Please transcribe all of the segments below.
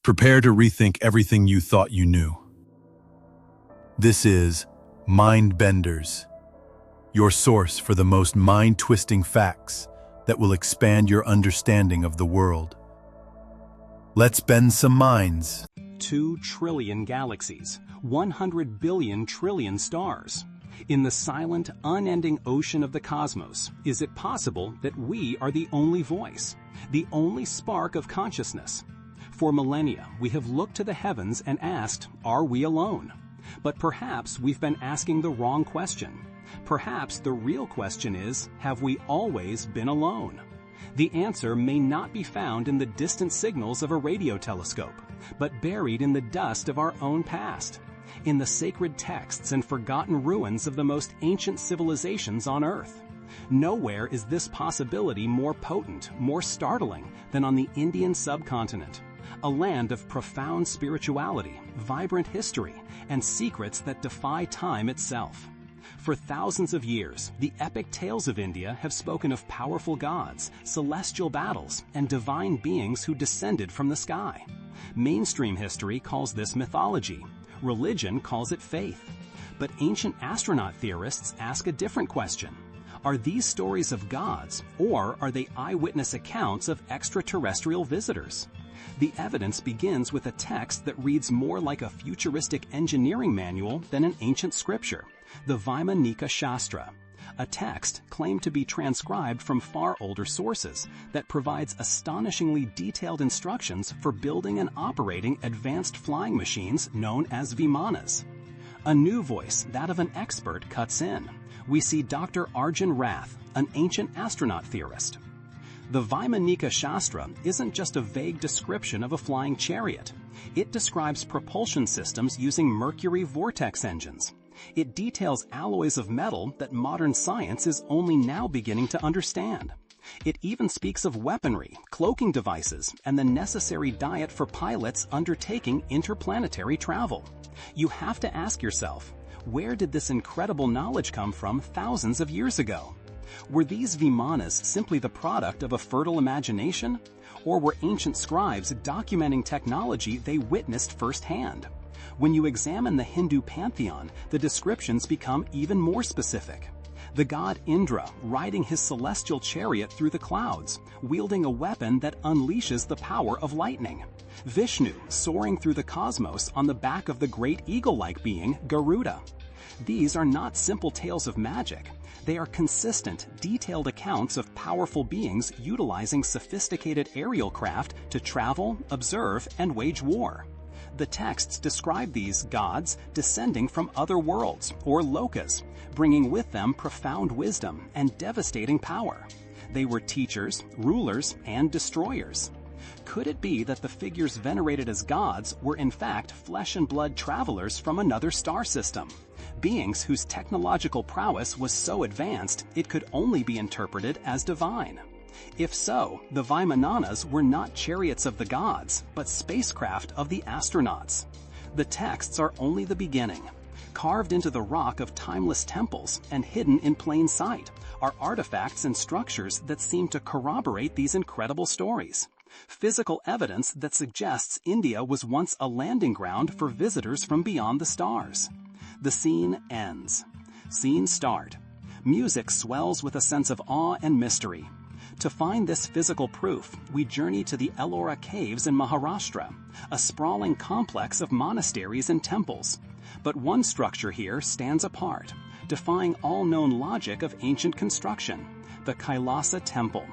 Prepare to rethink everything you thought you knew. This is Mind Benders, your source for the most mind-twisting facts that will expand your understanding of the world. Let's bend some minds. 2 trillion galaxies, 100 billion trillion stars. In the silent, unending ocean of the cosmos, is it possible that we are the only voice, the only spark of consciousness? For millennia, we have looked to the heavens and asked, are we alone? But perhaps we've been asking the wrong question. Perhaps the real question is, have we always been alone? The answer may not be found in the distant signals of a radio telescope, but buried in the dust of our own past, in the sacred texts and forgotten ruins of the most ancient civilizations on Earth. Nowhere is this possibility more potent, more startling than on the Indian subcontinent, a land of profound spirituality, vibrant history, and secrets that defy time itself. For thousands of years, the epic tales of India have spoken of powerful gods, celestial battles, and divine beings who descended from the sky. Mainstream history calls this mythology. Religion calls it faith. But ancient astronaut theorists ask a different question. Are these stories of gods, or are they eyewitness accounts of extraterrestrial visitors? The evidence begins with a text that reads more like a futuristic engineering manual than an ancient scripture, the Vaimanika Shastra, a text claimed to be transcribed from far older sources that provides astonishingly detailed instructions for building and operating advanced flying machines known as Vimanas. A new voice, that of an expert, cuts in. We see Dr. Arjun Rath, an ancient astronaut theorist. The Vaimanika Shastra isn't just a vague description of a flying chariot. It describes propulsion systems using Mercury Vortex engines. It details alloys of metal that modern science is only now beginning to understand. It even speaks of weaponry, cloaking devices, and the necessary diet for pilots undertaking interplanetary travel. You have to ask yourself, where did this incredible knowledge come from thousands of years ago? Were these Vimanas simply the product of a fertile imagination? Or were ancient scribes documenting technology they witnessed firsthand? When you examine the Hindu pantheon, the descriptions become even more specific. The god Indra riding his celestial chariot through the clouds, wielding a weapon that unleashes the power of lightning. Vishnu soaring through the cosmos on the back of the great eagle-like being Garuda. These are not simple tales of magic. They are consistent, detailed accounts of powerful beings utilizing sophisticated aerial craft to travel, observe, and wage war. The texts describe these gods descending from other worlds, or lokas, bringing with them profound wisdom and devastating power. They were teachers, rulers, and destroyers. Could it be that the figures venerated as gods were in fact flesh and blood travelers from another star system? Beings whose technological prowess was so advanced it could only be interpreted as divine. If so, the Vimanas were not chariots of the gods, but spacecraft of the astronauts. The texts are only the beginning. Carved into the rock of timeless temples and hidden in plain sight are artifacts and structures that seem to corroborate these incredible stories. Physical evidence that suggests India was once a landing ground for visitors from beyond the stars. The scene ends. Scene start. Music swells with a sense of awe and mystery. To find this physical proof, we journey to the Ellora Caves in Maharashtra, a sprawling complex of monasteries and temples. But one structure here stands apart, defying all known logic of ancient construction, the Kailasa Temple.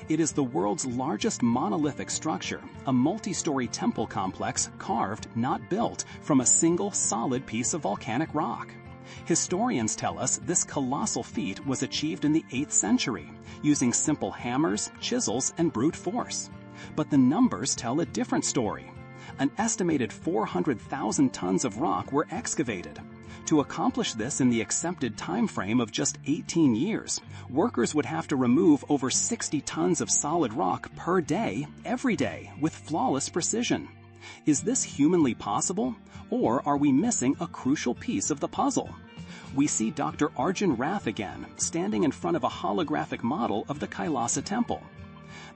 It is the world's largest monolithic structure, a multi-story temple complex carved, not built, from a single solid piece of volcanic rock. Historians tell us this colossal feat was achieved in the 8th century, using simple hammers, chisels, and brute force. But the numbers tell a different story. An estimated 400,000 tons of rock were excavated. To accomplish this in the accepted time frame of just 18 years, workers would have to remove over 60 tons of solid rock per day, every day, with flawless precision. Is this humanly possible, or are we missing a crucial piece of the puzzle? We see Dr. Arjun Rath again, standing in front of a holographic model of the Kailasa Temple.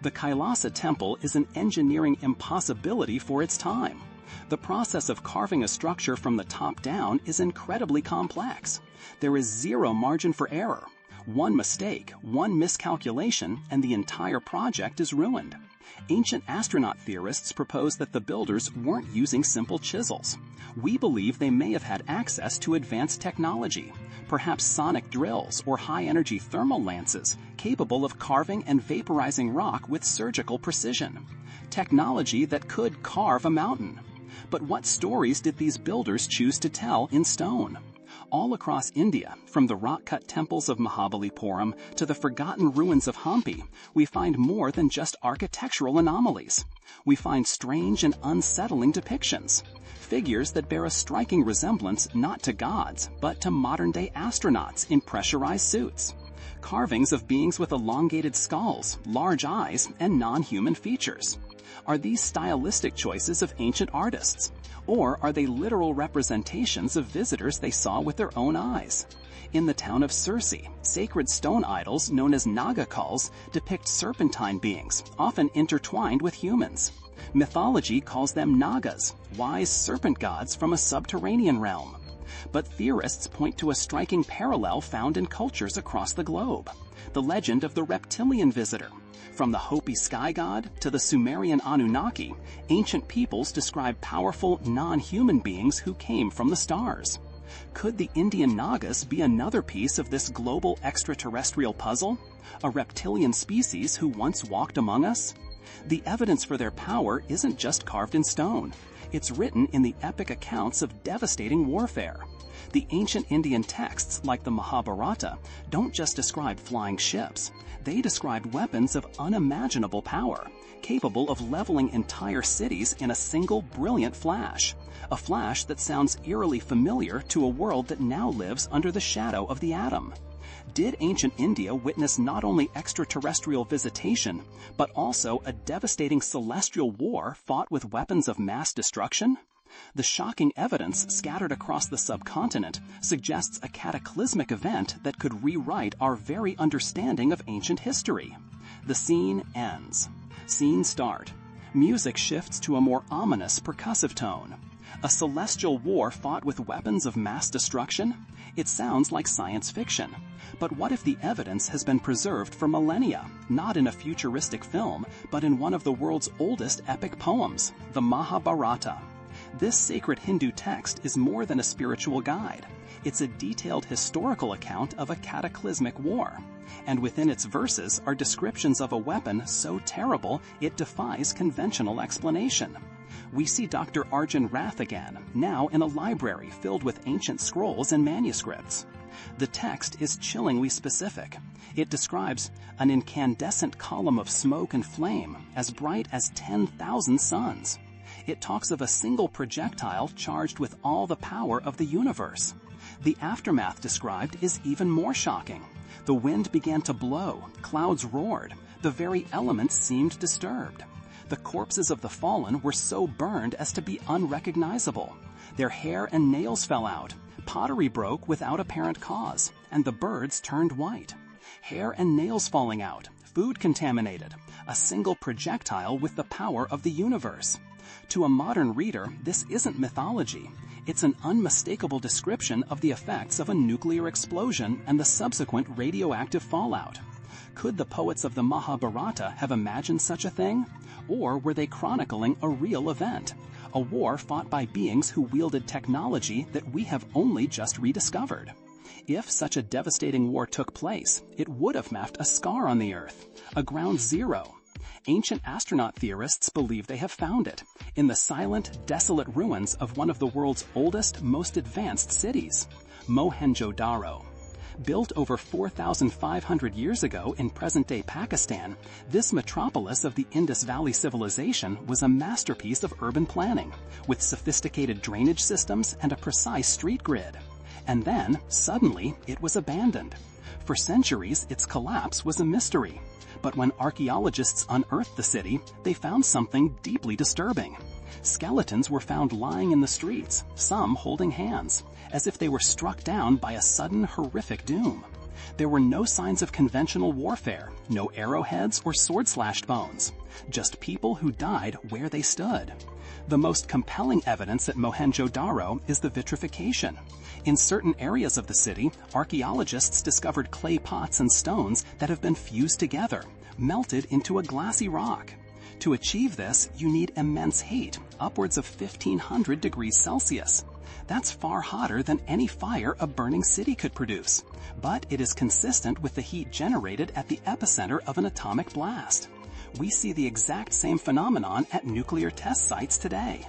The Kailasa temple is an engineering impossibility for its time. The process of carving a structure from the top down is incredibly complex. There is zero margin for error. One mistake, one miscalculation, and the entire project is ruined. Ancient astronaut theorists propose that the builders weren't using simple chisels. We believe they may have had access to advanced technology, perhaps sonic drills or high-energy thermal lances capable of carving and vaporizing rock with surgical precision. Technology that could carve a mountain. But what stories did these builders choose to tell in stone? All across India, from the rock-cut temples of Mahabalipuram to the forgotten ruins of Hampi, we find more than just architectural anomalies. We find strange and unsettling depictions, figures that bear a striking resemblance not to gods, but to modern-day astronauts in pressurized suits. Carvings of beings with elongated skulls, large eyes, and non-human features. Are these stylistic choices of ancient artists? Or are they literal representations of visitors they saw with their own eyes? In the town of Circe, sacred stone idols known as Naga culls depict serpentine beings, often intertwined with humans. Mythology calls them Nagas, wise serpent gods from a subterranean realm. But theorists point to a striking parallel found in cultures across the globe: the legend of the reptilian visitor. From the Hopi sky god to the Sumerian Anunnaki, ancient peoples describe powerful, non-human beings who came from the stars. Could the Indian Nagas be another piece of this global extraterrestrial puzzle? A reptilian species who once walked among us? The evidence for their power isn't just carved in stone. It's written in the epic accounts of devastating warfare. The ancient Indian texts, like the Mahabharata, don't just describe flying ships. They describe weapons of unimaginable power, capable of leveling entire cities in a single brilliant flash. A flash that sounds eerily familiar to a world that now lives under the shadow of the atom. Did ancient India witness not only extraterrestrial visitation, but also a devastating celestial war fought with weapons of mass destruction? The shocking evidence scattered across the subcontinent suggests a cataclysmic event that could rewrite our very understanding of ancient history. The scene ends. Scene start. Music shifts to a more ominous percussive tone. A celestial war fought with weapons of mass destruction? It sounds like science fiction. But what if the evidence has been preserved for millennia, not in a futuristic film, but in one of the world's oldest epic poems, the Mahabharata? This sacred Hindu text is more than a spiritual guide. It's a detailed historical account of a cataclysmic war. And within its verses are descriptions of a weapon so terrible it defies conventional explanation. We see Dr. Arjun Rath again, now in a library filled with ancient scrolls and manuscripts. The text is chillingly specific. It describes an incandescent column of smoke and flame as bright as 10,000 suns. It talks of a single projectile charged with all the power of the universe. The aftermath described is even more shocking. The wind began to blow, clouds roared, the very elements seemed disturbed. The corpses of the fallen were so burned as to be unrecognizable. Their hair and nails fell out, pottery broke without apparent cause, and the birds turned white. Hair and nails falling out, food contaminated, a single projectile with the power of the universe. To a modern reader, this isn't mythology. It's an unmistakable description of the effects of a nuclear explosion and the subsequent radioactive fallout. Could the poets of the Mahabharata have imagined such a thing? Or were they chronicling a real event, a war fought by beings who wielded technology that we have only just rediscovered? If such a devastating war took place, it would have left a scar on the Earth, a ground zero. Ancient astronaut theorists believe they have found it in the silent, desolate ruins of one of the world's oldest, most advanced cities, Mohenjo-Daro. Built over 4,500 years ago in present-day Pakistan, this metropolis of the Indus Valley civilization was a masterpiece of urban planning, with sophisticated drainage systems and a precise street grid. And then, suddenly, it was abandoned. For centuries, its collapse was a mystery. But when archaeologists unearthed the city, they found something deeply disturbing. Skeletons were found lying in the streets, some holding hands, as if they were struck down by a sudden horrific doom. There were no signs of conventional warfare, no arrowheads or sword-slashed bones, just people who died where they stood. The most compelling evidence at Mohenjo-Daro is the vitrification. In certain areas of the city, archaeologists discovered clay pots and stones that have been fused together, melted into a glassy rock. To achieve this, you need immense heat, upwards of 1,500 degrees Celsius. That's far hotter than any fire a burning city could produce, but it is consistent with the heat generated at the epicenter of an atomic blast. We see the exact same phenomenon at nuclear test sites today.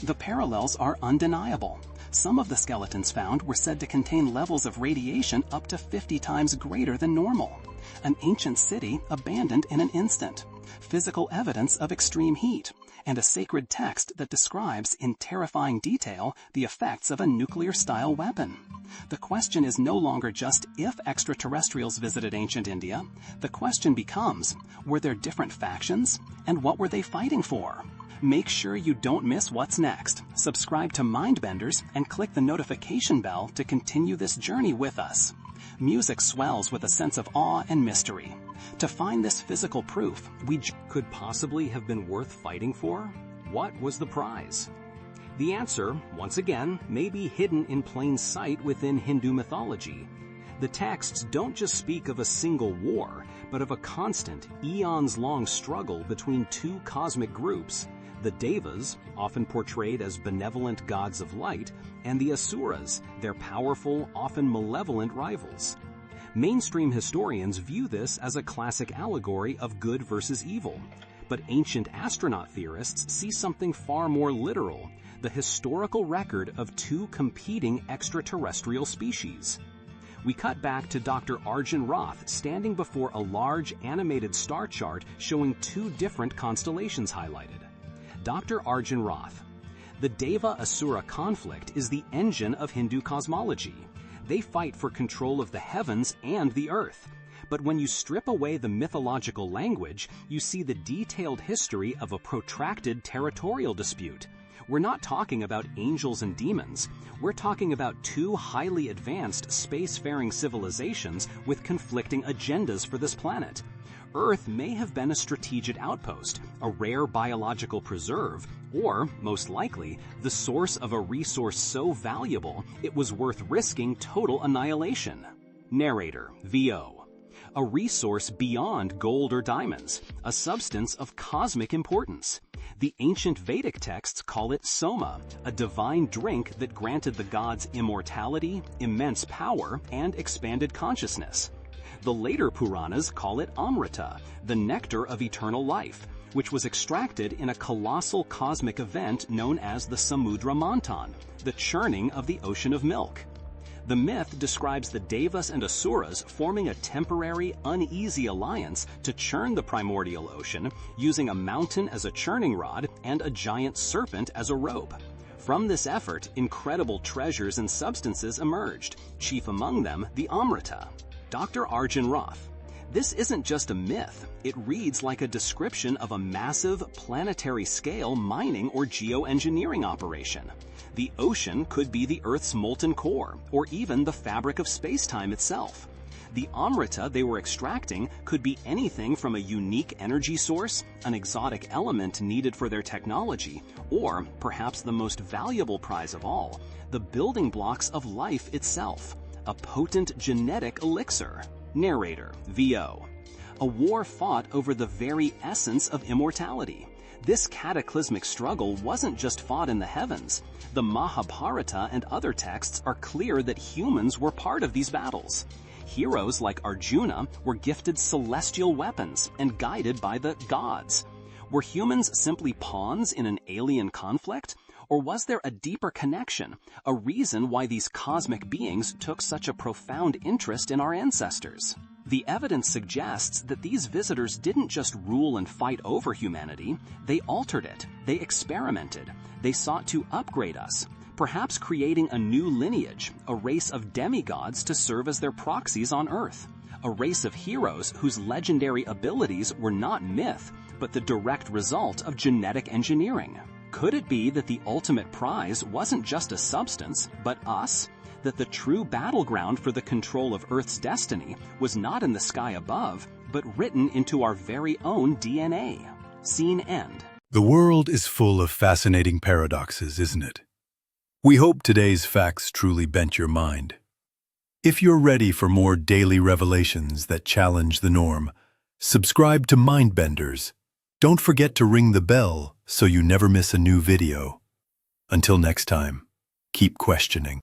The parallels are undeniable. Some of the skeletons found were said to contain levels of radiation up to 50 times greater than normal. An ancient city abandoned in an instant. Physical evidence of extreme heat, and a sacred text that describes in terrifying detail the effects of a nuclear-style weapon. The question is no longer just if extraterrestrials visited ancient India. The question becomes, were there different factions, and what were they fighting for? Make sure you don't miss what's next. Subscribe to Mindbenders and click the notification bell to continue this journey with us. Music swells with a sense of awe and mystery. To find this physical proof, could possibly have been worth fighting for? What was the prize? The answer, once again, may be hidden in plain sight within Hindu mythology. The texts don't just speak of a single war, but of a constant, eons-long struggle between two cosmic groups, the Devas, often portrayed as benevolent gods of light, and the Asuras, their powerful, often malevolent rivals. Mainstream historians view this as a classic allegory of good versus evil, but ancient astronaut theorists see something far more literal, the historical record of two competing extraterrestrial species. We cut back to Dr. Arjun Roth standing before a large animated star chart showing two different constellations highlighted. Dr. Arjun Roth. The Deva-Asura conflict is the engine of Hindu cosmology. They fight for control of the heavens and the earth. But when you strip away the mythological language, you see the detailed history of a protracted territorial dispute. We're not talking about angels and demons. We're talking about two highly advanced spacefaring civilizations with conflicting agendas for this planet. Earth may have been a strategic outpost, a rare biological preserve, or, most likely, the source of a resource so valuable it was worth risking total annihilation. Narrator, VO. A resource beyond gold or diamonds, a substance of cosmic importance. The ancient Vedic texts call it Soma, a divine drink that granted the gods immortality, immense power, and expanded consciousness. The later Puranas call it Amrita, the nectar of eternal life, which was extracted in a colossal cosmic event known as the Samudra Manthan, the churning of the ocean of milk. The myth describes the Devas and Asuras forming a temporary, uneasy alliance to churn the primordial ocean using a mountain as a churning rod and a giant serpent as a rope. From this effort, incredible treasures and substances emerged, chief among them the Amrita. Dr. Arjun Roth. This isn't just a myth. It reads like a description of a massive, planetary-scale mining or geoengineering operation. The ocean could be the Earth's molten core, or even the fabric of space-time itself. The Amrita they were extracting could be anything from a unique energy source, an exotic element needed for their technology, or, perhaps the most valuable prize of all, the building blocks of life itself. A potent genetic elixir. Narrator, VO. A war fought over the very essence of immortality. This cataclysmic struggle wasn't just fought in the heavens. The Mahabharata and other texts are clear that humans were part of these battles. Heroes like Arjuna were gifted celestial weapons and guided by the gods. Were humans simply pawns in an alien conflict? Or was there a deeper connection, a reason why these cosmic beings took such a profound interest in our ancestors? The evidence suggests that these visitors didn't just rule and fight over humanity, they altered it, they experimented, they sought to upgrade us, perhaps creating a new lineage, a race of demigods to serve as their proxies on Earth, a race of heroes whose legendary abilities were not myth, but the direct result of genetic engineering. Could it be that the ultimate prize wasn't just a substance, but us? that the true battleground for the control of Earth's destiny was not in the sky above, but written into our very own DNA. Scene end. The world is full of fascinating paradoxes, isn't it? We hope today's facts truly bent your mind. If you're ready for more daily revelations that challenge the norm, subscribe to Mindbenders. Don't forget to ring the bell so you never miss a new video. Until next time, keep questioning.